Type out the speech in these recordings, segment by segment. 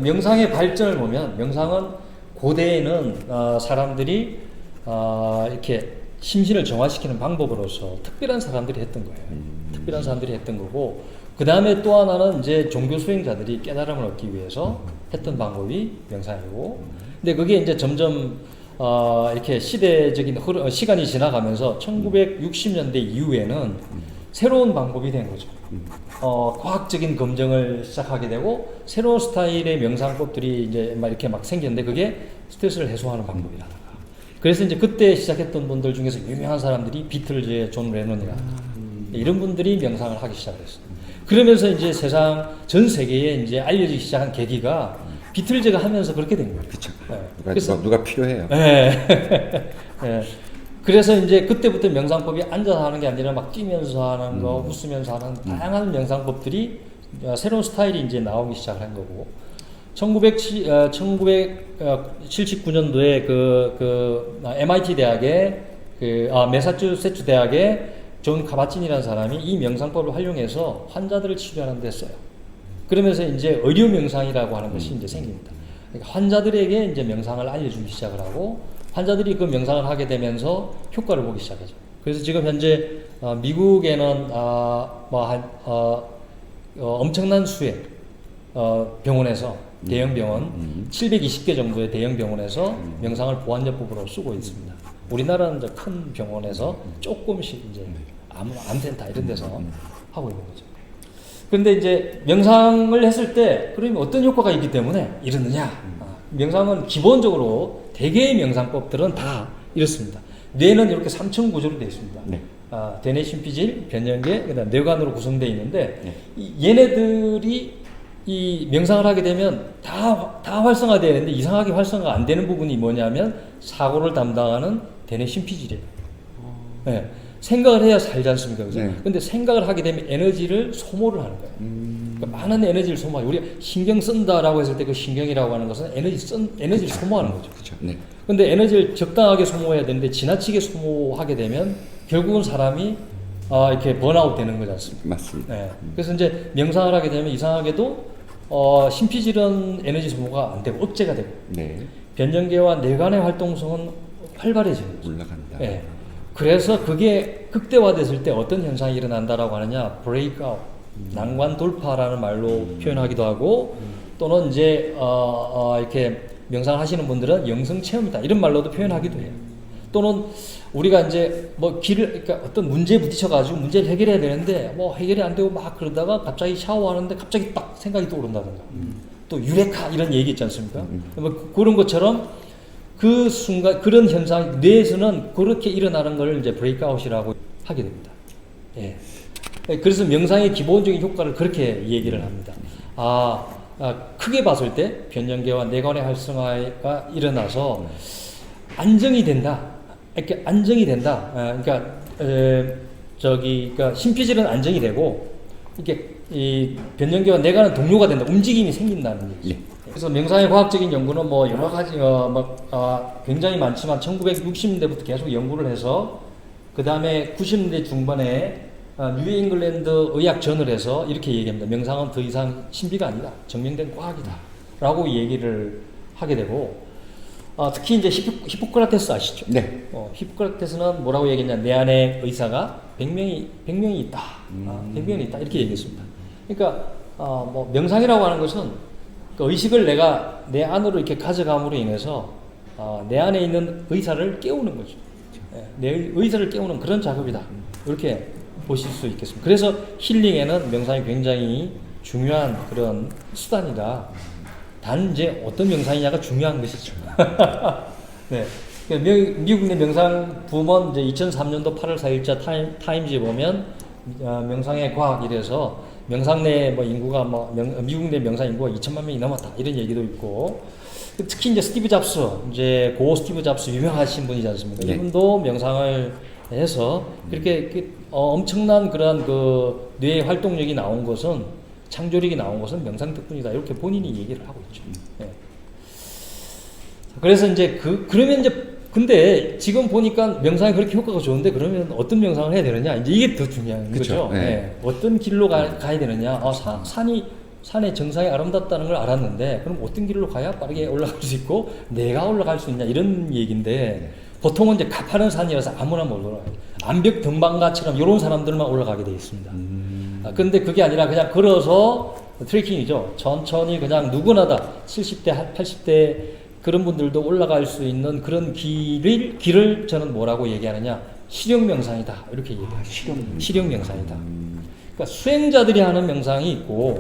명상의 발전을 보면 명상은 고대에는 사람들이 이렇게 심신을 정화시키는 방법으로서 특별한 사람들이 했던 거예요. 특별한 사람들이 했던 거고, 그 다음에 또 하나는 이제 종교 수행자들이 깨달음을 얻기 위해서 했던 방법이 명상이고, 근데 그게 이제 점점 이렇게 시대적인 시간이 지나가면서 1960년대 이후에는 새로운 방법이 된 거죠. 과학적인 검증을 시작하게 되고 새로운 스타일의 명상법들이 이제 막 이렇게 막 생겼는데 그게 스트레스를 해소하는 방법이라. 그래서 이제 그때 시작했던 분들 중에서 유명한 사람들이 비틀즈의 존 레논이라든가 이런 분들이 명상을 하기 시작했어요. 그러면서 이제 세상 전 세계에 이제 알려지기 시작한 계기가 비틀즈가 하면서 그렇게 된 거예요. 그렇죠. 네. 그래서 누가 필요해요. 네. 네. 그래서 이제 그때부터 명상법이 앉아서 하는 게 아니라 막 뛰면서 하는 거, 웃으면서 하는 다양한 명상법들이 새로운 스타일이 이제 나오기 시작한 거고, 1979년도에 그 MIT 대학의 매사추세츠 대학의 존 카바친이라는 사람이 이 명상법을 활용해서 환자들을 치료하는 데 써요. 그러면서 이제 의료 명상이라고 하는 것이 이제 생깁니다. 그러니까 환자들에게 이제 명상을 알려주기 시작을 하고, 환자들이 그 명상을 하게 되면서 효과를 보기 시작하죠. 그래서 지금 현재 미국에는 엄청난 수의 병원에서 대형 병원 720개 정도의 대형 병원에서 명상을 보안요법으로 쓰고 있습니다. 우리나라는 이제 큰 병원에서 조금씩 이제 암센터 이런 데서 하고 있는 거죠. 그런데 이제 명상을 했을 때 그러면 어떤 효과가 있기 때문에 이러느냐? 명상은 기본적으로 대개의 명상법들은 다 이렇습니다. 뇌는 이렇게 3층 구조로 되어 있습니다. 네. 대뇌 심피질, 변연계, 그다음 뇌관으로 구성되어 있는데 얘네들이 이 명상을 하게 되면 다 활성화되는데 이상하게 활성화가 안 되는 부분이 뭐냐면 사고를 담당하는 대뇌 심피질이에요. 네. 생각을 해야 살지 않습니까? 그죠? 네. 근데 생각을 하게 되면 에너지를 소모를 하는 거예요. 그러니까 많은 에너지를 소모하고, 우리가 신경 쓴다라고 했을 때 그 신경이라고 하는 것은 에너지를 소모하는 거죠. 그렇죠. 네. 근데 에너지를 적당하게 소모해야 되는데 지나치게 소모하게 되면 결국은 사람이 이렇게 번아웃 되는 거지 않습니까? 맞습니다. 네. 그래서 이제 명상을 하게 되면 이상하게도 심피질은 에너지 소모가 안 되고 억제가 되고, 네. 변연계와 뇌관의 활동성은 활발해지는 거죠. 올라간다. 네. 그래서 그게 극대화됐을 때 어떤 현상이 일어난다라고 하느냐, 브레이크아웃, 난관 돌파라는 말로 표현하기도 하고, 또는 이제 이렇게 명상을 하시는 분들은 영성 체험이다 이런 말로도 표현하기도 해요. 또는 우리가 이제 그러니까 어떤 문제에 부딪혀가지고 문제를 해결해야 되는데 해결이 안 되고 막 그러다가 갑자기 샤워하는데 갑자기 딱 생각이 떠오른다든가, 또 유레카 이런 얘기 있지 않습니까? 그런 것처럼 그 순간 그런 현상, 뇌에서는 그렇게 일어나는 걸 이제 브레이크아웃이라고 하게 됩니다. 예. 그래서 명상의 기본적인 효과를 그렇게 얘기를 합니다. 크게 봤을 때 변연계와 뇌관의 활성화가 일어나서 안정이 된다. 이렇게 안정이 된다. 그러니까 심피질은 안정이 되고, 이렇게 이 변연계와 뇌관은 동료가 된다. 움직임이 생긴다는 얘기죠. 예. 그래서 명상의 과학적인 연구는 여러 가지 굉장히 많지만 1960년대부터 계속 연구를 해서 그 다음에 90년대 중반에 뉴잉글랜드 의학 저널에서 이렇게 얘기합니다. 명상은 더 이상 신비가 아니다. 증명된 과학이다. 라고 얘기를 하게 되고, 특히 이제 히포크라테스 아시죠? 네. 히포크라테스는 뭐라고 얘기했냐? 내 안에 의사가 100명이 있다. 100명이 있다. 이렇게 얘기했습니다. 그러니까 명상이라고 하는 것은 그 의식을 내가 내 안으로 이렇게 가져감으로 인해서 내 안에 있는 의사를 깨우는 거죠. 내 의사를 깨우는 그런 작업이다. 이렇게 보실 수 있겠습니다. 그래서 힐링에는 명상이 굉장히 중요한 그런 수단이다. 단 이제 어떤 명상이냐가 중요한 것이죠. 네. 미국 내 명상 부문 이제 2003년도 8월 4일자 타임즈에 보면 명상의 과학 이래서 명상 내 인구가 미국 내 명상 인구가 2천만 명이 넘었다 이런 얘기도 있고, 특히 이제 스티브 잡스, 이제 고 스티브 잡스 유명하신 분이지 않습니까? 네. 이분도 명상을 해서 그렇게 엄청난 그런 그 뇌의 활동력이 나온 것은, 창조력이 나온 것은 명상 덕분이다 이렇게 본인이 얘기를 하고 있죠. 네. 그래서 이제 그러면 이제 근데 지금 보니까 명상이 그렇게 효과가 좋은데 그러면 어떤 명상을 해야 되느냐, 이제 이게 더 중요한 거죠. 네. 네. 어떤 길로 가야 되느냐. 산이 산의 정상이 아름답다는 걸 알았는데 그럼 어떤 길로 가야 빠르게 올라갈 수 있고 내가 올라갈 수 있냐 이런 얘기인데 보통은 이제 가파른 산이라서 아무나 못 올라가요. 암벽 등반가처럼 이런 사람들만 올라가게 되어 있습니다. 근데 그게 아니라 그냥 걸어서 트레킹이죠. 천천히 그냥 누구나 다 70대, 80대 그런 분들도 올라갈 수 있는 그런 길을 저는 뭐라고 얘기하느냐. 실용명상이다. 이렇게 얘기해요. 실용명상이다. 그러니까 수행자들이 하는 명상이 있고,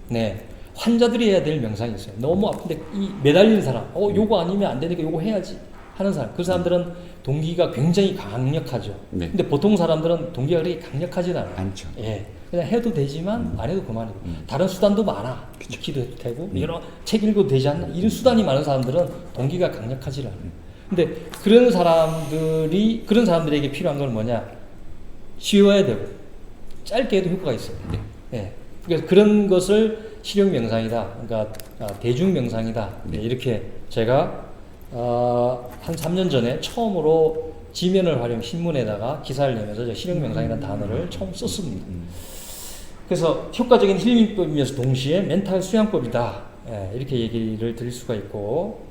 네. 환자들이 해야 될 명상이 있어요. 너무 아픈데 매달리는 사람, 요거 아니면 안 되니까 요거 해야지 하는 사람. 그 사람들은 동기가 굉장히 강력하죠. 근데 보통 사람들은 동기가 그렇게 강력하지는 않죠. 예. 그냥 해도 되지만 안 해도 그만이고. 다른 수단도 많아. 기도해도 되고, 여러 책 읽어도 되지 않나? 이런 수단이 많은 사람들은 동기가 강력하지 않아요. 근데 그런 사람들에게 필요한 건 뭐냐? 쉬워야 되고, 짧게 해도 효과가 있어요. 예. 그래서 그런 것을 실용 명상이다. 그러니까 대중 명상이다. 이렇게 제가 한 3년 전에 처음으로 지면을 활용 신문에다가 기사를 내면서 실용 명상이라는 단어를 처음 썼습니다. 그래서 효과적인 힐링법이면서 동시에 멘탈 수양법이다. 예, 이렇게 얘기를 드릴 수가 있고,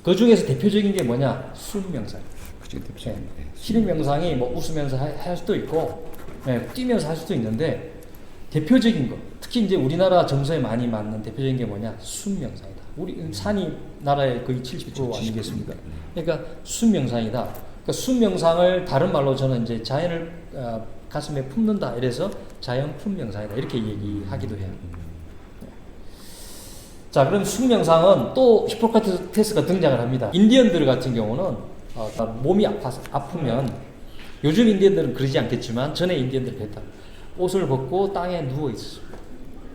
그 중에서 대표적인 게 뭐냐? 숨 명상. 예, 실용 명상이 뭐 웃으면서 할 수도 있고, 예, 뛰면서 할 수도 있는데, 대표적인 거, 특히 이제 우리나라 정서에 많이 맞는 대표적인 게 뭐냐? 숨 명상이다. 우리 산이 나라의 거의 70% 아니겠습니까? 그러니까 숨 명상이다. 그러니까 숨 명상을 다른 말로 저는 이제 자연을 가슴에 품는다. 이래서 자연 품 명상이다. 이렇게 얘기하기도 해요. 자, 그럼 숨 명상은 또 히포크라테스가 등장을 합니다. 인디언들 같은 경우는 몸이 아프면, 요즘 인디언들은 그러지 않겠지만 전에 인디언들은 그랬다. 옷을 벗고 땅에 누워 있었어.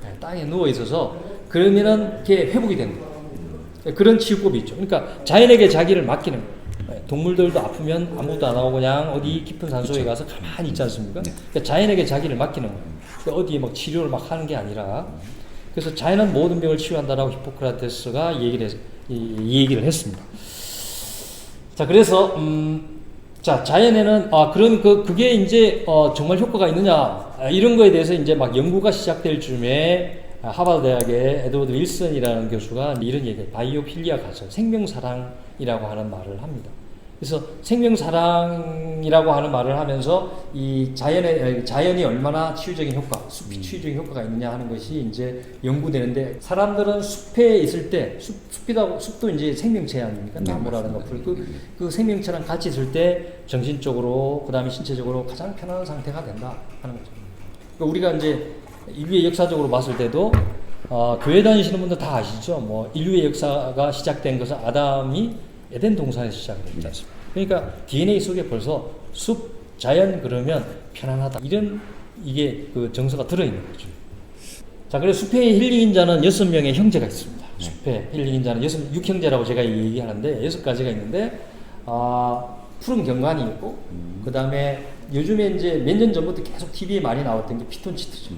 네, 땅에 누워 있어서 그러면은 이게 회복이 된다. 그런 치유법이 있죠. 그러니까 자연에게 자기를 맡기는 거예요. 네, 동물들도 아프면 아무것도 안 하고 그냥 어디 깊은 산속에 가서 가만히 있지 않습니까? 그러니까 자연에게 자기를 맡기는 거예요. 그러니까 어디에 막 치료를 막 하는 게 아니라, 그래서 자연은 모든 병을 치유한다라고 히포크라테스가 얘기를 했습니다. 자, 그래서 자, 자연에는 그게 이제 정말 효과가 있느냐 이런 거에 대해서 이제 막 연구가 시작될 즈음에 하버드 대학의 에드워드 윌슨이라는 교수가 이런 얘기해요. 바이오필리아 가설, 생명사랑이라고 하는 말을 합니다. 그래서 생명사랑이라고 하는 말을 하면서 이 자연이 얼마나 치유적인 효과, 숲이 치유적인 효과가 있느냐 하는 것이 이제 연구되는데, 사람들은 숲에 있을 때, 숲도 이제 생명체 아닙니까? 나무라든가 풀, 그 생명체랑 같이 있을 때 정신적으로, 그 다음에 신체적으로 가장 편안한 상태가 된다 하는 거죠. 그러니까 우리가 이제 인류의 역사적으로 봤을 때도, 교회 다니시는 분들 다 아시죠? 뭐, 인류의 역사가 시작된 것은 아담이 에덴 동산에서 시작됐지 않습니까? 그러니까 DNA 속에 벌써 숲, 자연 그러면 편안하다. 이게 그 정서가 들어있는 거죠. 자, 그래서 숲의 힐링인자는 6명의 형제가 있습니다. 숲의 힐링인자는 6형제라고 제가 얘기하는데 6가지가 있는데, 푸른 경관이 있고, 그 다음에 요즘에 이제 몇 년 전부터 계속 TV에 많이 나왔던 게 피톤치드죠.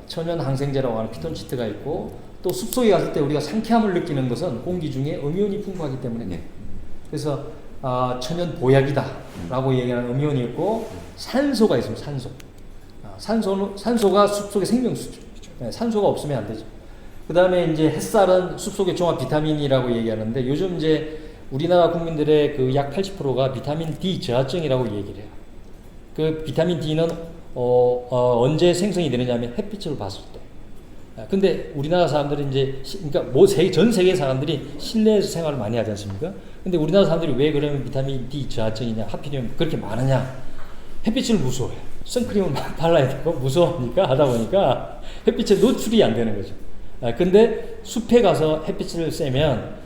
천연 항생제라고 하는 피톤치드가 있고, 또 숲속에 갔을 때 우리가 상쾌함을 느끼는 것은 공기 중에 음이온이 풍부하기 때문에 그래서 천연 보약이다 라고 얘기하는 음이온이 있고, 산소가 있습니다. 산소가 숲속의 생명수죠. 네, 산소가 없으면 안 되죠. 그 다음에 이제 햇살은 숲속의 종합 비타민이라고 얘기하는데, 요즘 이제 우리나라 국민들의 그 약 80%가 비타민 D 저하증이라고 얘기를 해요. 그 비타민 D는 언제 생성이 되느냐면 햇빛을 봤을 때. 근데 우리나라 사람들이 이제, 그러니까 전 세계 사람들이 실내에서 생활을 많이 하지 않습니까? 근데 우리나라 사람들이 왜 그러면 비타민 D 저하증이냐, 하필이면 그렇게 많으냐? 햇빛을 무서워해요. 선크림을 발라야 되고 무서우니까 하다 보니까 햇빛에 노출이 안 되는 거죠. 근데 숲에 가서 햇빛을 쐬면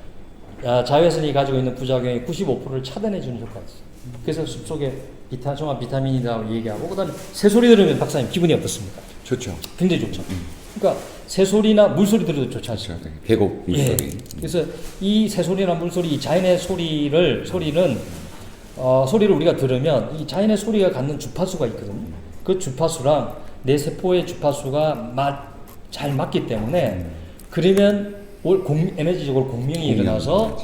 자외선이 가지고 있는 부작용의 95%를 차단해 주는 효과가 있어요. 그래서 숲속에 종합 비타민이라고 얘기하고, 그 다음에 새소리 들으면 박사님 기분이 어떻습니까? 좋죠. 굉장히 좋죠. 그러니까 새소리나 물소리 들어도 좋지 않습니까? 계곡 물소리. 예. 그래서 이 새소리나 물소리, 이 자연의 소리를 우리가 들으면 이 자연의 소리가 갖는 주파수가 있거든요. 그 주파수랑 내 세포의 주파수가 잘 맞기 때문에, 그러면 에너지적으로 공명이 일어나서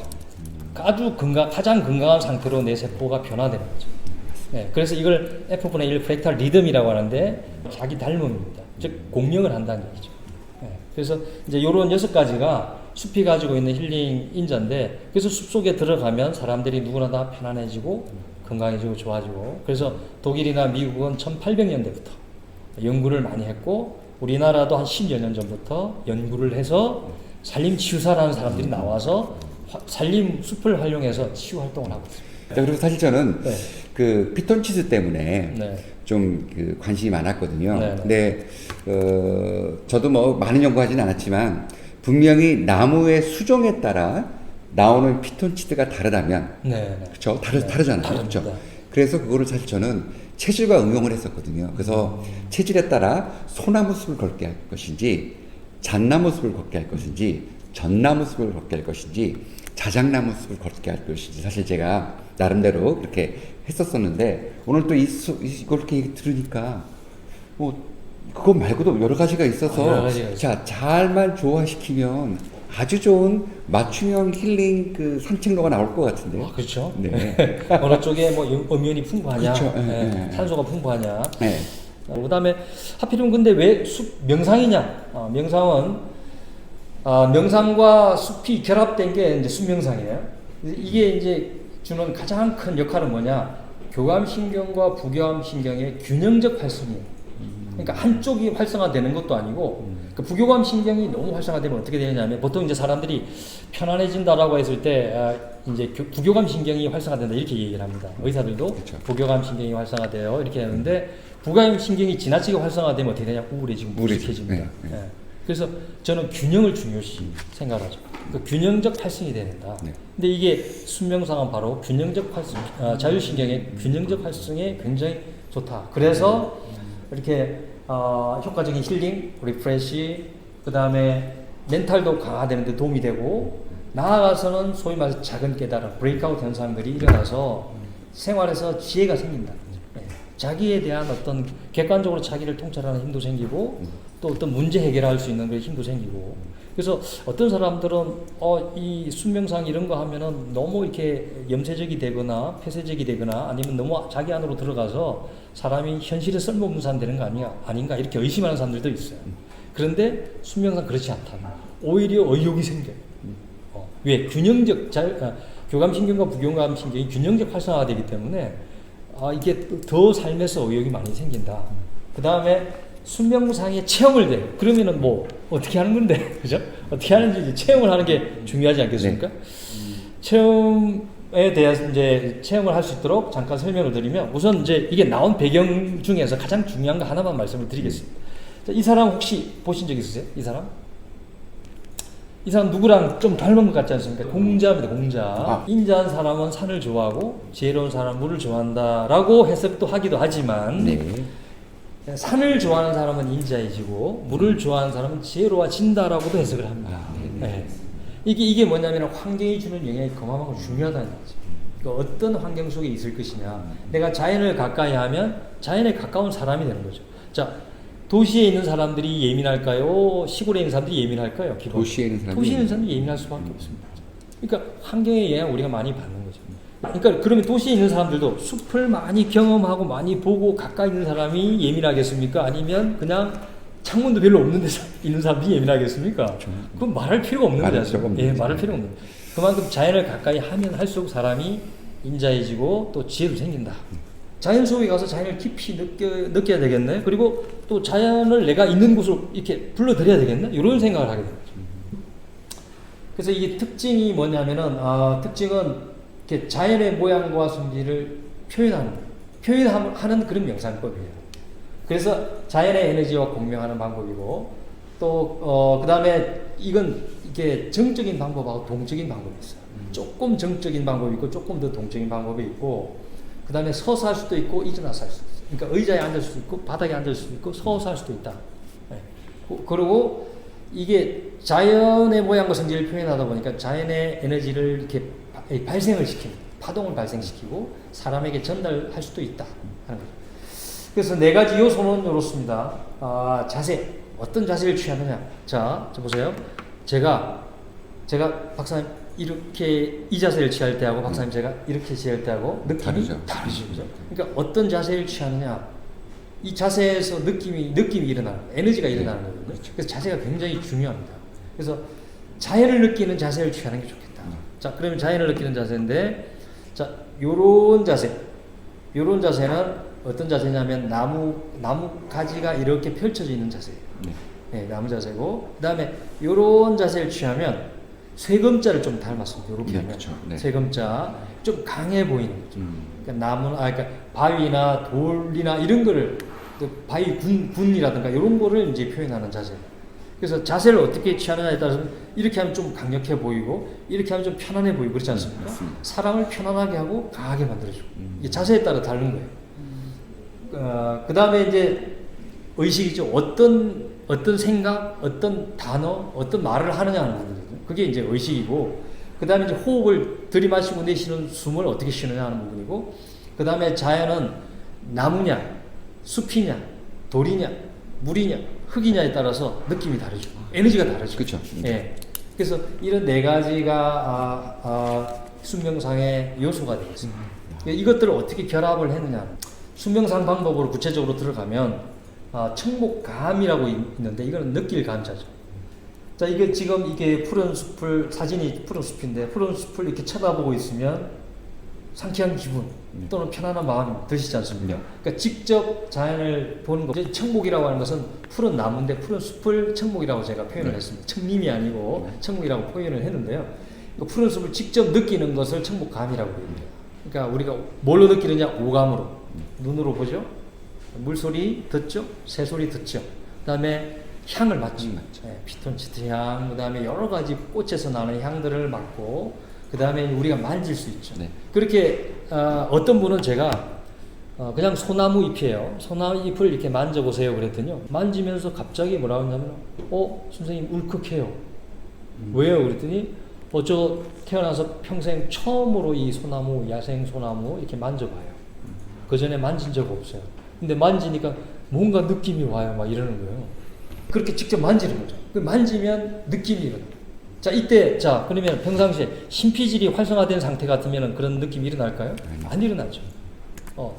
가장 건강한 상태로 내 세포가 변화되는 거죠. 네, 그래서 이걸 F분의 1 프랙탈 리듬이라고 하는데, 자기 닮음입니다. 즉 공명을 한다는 얘기죠. 네, 그래서 이제 요런 6가지가 숲이 가지고 있는 힐링 인자인데, 그래서 숲 속에 들어가면 사람들이 누구나 다 편안해지고 건강해지고 좋아지고, 그래서 독일이나 미국은 1800년대부터 연구를 많이 했고, 우리나라도 한 10여 년 전부터 연구를 해서 산림치유사라는 사람들이 나와서 산림 숲을 활용해서 치유 활동을 하고 있습니다. 그리고 사실 저는 네. 그 피톤치드 때문에 네. 좀 그 관심이 많았거든요. 네. 근데 저도 뭐 많은 연구하지는 않았지만 분명히 나무의 수종에 따라 나오는 피톤치드가 다르다면, 네. 그렇죠? 네. 다르잖아요, 다릅니다. 그렇죠? 그래서 그거를 사실 저는 체질과 응용을 했었거든요. 그래서 체질에 따라 소나무 숲을 걷게 할 것인지, 잣나무 숲을 걷게 할 것인지, 전나무 숲을 걷게 할 것인지, 자작나무 숲을 걷게 할 것인지, 사실 제가 나름대로 그렇게 했었었는데, 오늘 또 이걸 이렇게 들으니까 뭐 그것 말고도 여러 가지가 있어서, 여러 가지가 자, 잘만 조화시키면 아주 좋은 맞춤형 힐링 그 산책로가 나올 것 같은데요. 그렇죠. 네. 어느 쪽에 뭐 음연이 풍부하냐, 그렇죠. 산소가 풍부하냐. 네. 그다음에 하필이면 근데 왜 숲 명상이냐? 명상은 명상과 숲이 결합된 게 이제 숲명상이에요. 이게 이제 주는 가장 큰 역할은 뭐냐? 교감신경과 부교감신경의 균형적 활성이에요. 그러니까 한쪽이 활성화되는 것도 아니고, 그 부교감신경이 너무 활성화되면 어떻게 되냐면, 보통 이제 사람들이 편안해진다라고 했을 때 이제 부교감신경이 활성화된다 이렇게 얘기를 합니다. 의사들도 그렇죠. 부교감신경이 활성화돼요 이렇게 하는데, 부교감신경이 지나치게 활성화되면 어떻게 되냐? 우울해지고 무식해집니다. 네. 예. 그래서 저는 균형을 중요시 생각하죠. 그 균형적 활성이 돼야 된다. 네. 근데 이게 순명상은 바로 균형적 활성, 자율신경의 균형적 활성에 굉장히 좋다. 그래서 이렇게 효과적인 힐링, 리프레시, 그 다음에 멘탈도 강화되는 데 도움이 되고, 나아가서는 소위 말해서 작은 깨달음, 브레이크아웃 현상들이 일어나서 생활에서 지혜가 생긴다. 자기에 대한 어떤 객관적으로 자기를 통찰하는 힘도 생기고, 또 어떤 문제 해결할 수 있는 그런 힘도 생기고. 그래서 어떤 사람들은 이 순명상 이런 거 하면은 너무 이렇게 염세적이 되거나 폐쇄적이 되거나, 아니면 너무 자기 안으로 들어가서 사람이 현실에 쓸모없는 사람 되는 거 아닌가 이렇게 의심하는 사람들도 있어요. 그런데 순명상 그렇지 않다. 오히려 의욕이 생겨요. 왜? 균형적 교감신경과 부교감신경이 균형적 활성화되기 때문에 이게 더 삶에서 의욕이 많이 생긴다. 그 다음에 순명상에 체험을 돼요. 그러면은 뭐 어떻게 하는 건데, 그죠? 어떻게 하는지 이제 체험을 하는 게 중요하지 않겠습니까? 체험에 대해서 이제 체험을 할 수 있도록 잠깐 설명을 드리면, 우선 이제 이게 나온 배경 중에서 가장 중요한 거 하나만 말씀을 드리겠습니다. 자, 이 사람 혹시 보신 적 있으세요? 이 사람? 이 사람 누구랑 좀 닮은 것 같지 않습니까? 공자입니다, 공자. 인자한 사람은 산을 좋아하고 지혜로운 사람은 물을 좋아한다라고 해석도 하기도 하지만, 네. 산을 좋아하는 사람은 인자해지고 물을 좋아하는 사람은 지혜로워진다라고도 해석을 합니다. 네. 이게 뭐냐면 환경이 주는 영향이 그만큼 중요하다는 거죠. 그러니까 어떤 환경 속에 있을 것이냐. 내가 자연을 가까이 하면 자연에 가까운 사람이 되는 거죠. 자, 도시에 있는 사람들이 예민할까요? 시골에 있는 사람들이 예민할까요? 도시에 있는 사람들이 예민할 수밖에 없습니다. 그러니까 환경의 영향을 우리가 많이 받는 거죠. 그러니까 그러면 도시에 있는 사람들도 숲을 많이 경험하고 많이 보고 가까이 있는 사람이 예민하겠습니까? 아니면 그냥 창문도 별로 없는 데서 있는 사람들이 예민하겠습니까? 그건 말할 필요가 없는 거죠. 말할 필요가 없는 거죠. 그만큼 자연을 가까이 하면 할수록 사람이 인자해지고 또 지혜도 생긴다. 자연 속에 가서 자연을 깊이 느껴야 되겠네. 그리고 또 자연을 내가 있는 곳으로 이렇게 불러들여야 되겠네. 이런 생각을 하게 됩니다. 그래서 이게 특징이 뭐냐면은, 특징은 이렇게 자연의 모양과 성질을 표현하는 그런 명상법이에요. 그래서 자연의 에너지와 공명하는 방법이고, 또 그 다음에 이건 이게 정적인 방법하고 동적인 방법이 있어요. 조금 정적인 방법이 있고 조금 더 동적인 방법이 있고, 그 다음에 서서 할 수도 있고 일어나서 할 수도 있어요. 그러니까 의자에 앉을 수도 있고 바닥에 앉을 수도 있고 서서 할 수도 있다. 네. 그리고 이게 자연의 모양과 성질을 표현하다 보니까 자연의 에너지를 이렇게 발생을 시킵니다. 파동을 발생시키고 사람에게 전달할 수도 있다 하는 거죠. 그래서 4가지 요소는 이렇습니다. 자세, 어떤 자세를 취하느냐. 자 보세요. 제가 박사님 이렇게 이 자세를 취할 때하고 박사님 제가 이렇게 취할 때하고 느낌이 다르죠. 그죠? 그러니까 어떤 자세를 취하느냐. 이 자세에서 느낌이 일어나는 거예요. 에너지가 일어나는 거거든요. 그렇죠. 그래서 자세가 굉장히 중요합니다. 그래서 자연을 느끼는 자세를 취하는 게 좋겠다. 자, 그러면 자연을 느끼는 자세인데, 자, 요런 자세는 어떤 자세냐면 나무 가지가 이렇게 펼쳐져 있는 자세예요. 네, 나무 자세고, 그 다음에 요런 자세를 취하면 쇠금자를 좀 닮았습니다. 요렇게 네, 하면 그렇죠. 네. 쇠금자 좀 강해 보이는 거죠. 그러니까 그러니까 바위나 돌이나 이런 거를 바위 군이라든가 이런 거를 이제 표현하는 자세. 그래서 자세를 어떻게 취하느냐에 따라서 이렇게 하면 좀 강력해 보이고 이렇게 하면 좀 편안해 보이고 그렇지 않습니까? 맞습니다. 사람을 편안하게 하고 강하게 만들어주고 이게 자세에 따라 다른 거예요. 그 다음에 이제 의식이죠. 어떤 생각, 어떤 단어, 어떤 말을 하느냐 하는 부분이거든요. 그게 이제 의식이고, 그 다음에 이제 호흡을 들이마시고 내쉬는 숨을 어떻게 쉬느냐 하는 부분이고, 그 다음에 자연은 나무냐, 숲이냐, 돌이냐, 물이냐, 흙이냐에 따라서 느낌이 다르죠. 에너지가 다르죠. 그렇죠. 예. 그래서 이런 네 가지가 순명상의 요소가 되어 있습니다. 이것들을 어떻게 결합을 했느냐. 순명상 방법으로 구체적으로 들어가면 청목감이라고 있는데 이거는 느낄 감자죠. 자, 이게 지금 이게 푸른 숲을 사진이 푸른 숲인데 푸른 숲을 이렇게 쳐다보고 있으면 상쾌한 기분 또는 편안한 마음이 드시지 않습니까? 그러니까 직접 자연을 보는 것. 청목이라고 하는 것은 푸른 나무인데 푸른 숲을 청목이라고 제가 표현을 했습니다. 청림이 아니고 청목이라고 표현을 했는데요. 그 푸른 숲을 직접 느끼는 것을 청목감이라고 합니다. 그러니까 우리가 뭘로 느끼느냐? 오감으로. 눈으로 보죠. 물소리 듣죠. 새소리 듣죠. 그 다음에 향을 맡죠. 네, 피톤치드 향, 그 다음에 여러 가지 꽃에서 나는 향들을 맡고, 그 다음에 우리가 만질 수 있죠. 네. 그렇게 어떤 분은 제가 그냥 소나무 잎이에요. 소나무 잎을 이렇게 만져보세요 그랬더니요. 만지면서 갑자기 뭐라고 했냐면 선생님 울컥해요. 왜요? 그랬더니 저 태어나서 평생 처음으로 이 소나무, 야생 소나무 이렇게 만져봐요. 그 전에 만진 적 없어요. 근데 만지니까 뭔가 느낌이 와요. 막 이러는 거예요. 그렇게 직접 만지는 거죠. 그 만지면 느낌이 일어나요. 자, 이때, 그러면 평상시에 심피질이 활성화된 상태 같으면 그런 느낌이 일어날까요? 안 일어나죠.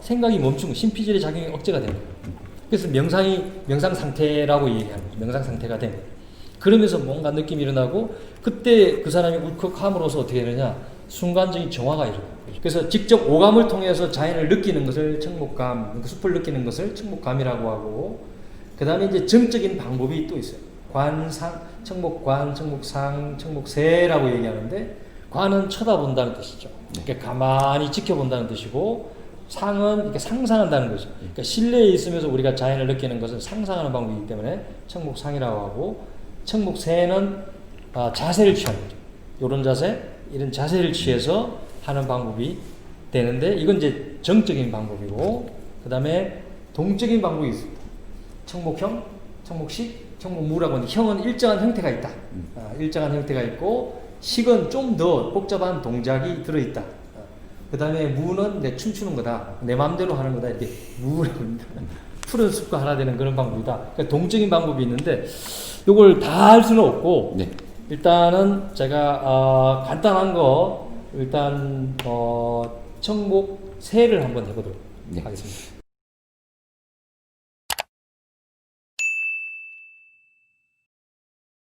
생각이 멈추고 심피질의 작용이 억제가 되는 거예요. 그래서 명상 상태라고 얘기하는 거죠. 명상 상태가 된 거예요. 그러면서 뭔가 느낌이 일어나고, 그때 그 사람이 울컥함으로써 어떻게 되느냐? 순간적인 정화가 일어나요. 그래서 직접 오감을 통해서 자연을 느끼는 것을 청목감, 그 숲을 느끼는 것을 청목감이라고 하고, 그 다음에 이제 정적인 방법이 또 있어요. 관상, 청목관, 청목상, 청목세라고 얘기하는데, 관은 쳐다본다는 뜻이죠. 그러니까 가만히 지켜본다는 뜻이고, 상은 이렇게 상상한다는 거죠. 그러니까 실내에 있으면서 우리가 자연을 느끼는 것은 상상하는 방법이기 때문에 청목상이라고 하고, 청목세는 자세를 취하는 거죠. 이런 자세, 이런 자세를 취해서 하는 방법이 되는데, 이건 이제 정적인 방법이고, 그 다음에 동적인 방법이 있습니다. 청목형, 청목식, 청목무라고 하는데, 형은 일정한 형태가 있다. 일정한 형태가 있고, 식은 좀 더 복잡한 동작이 들어있다. 그 다음에 무는 내 춤추는 거다. 내 마음대로 하는 거다. 이렇게 무라고 합니다. 푸른 숲과 하나 되는 그런 방법이다. 그러니까 동적인 방법이 있는데, 이걸 다 할 수는 없고, 네. 일단은 제가 간단한 거 일단 청목세를 한번 해보도록 하겠습니다.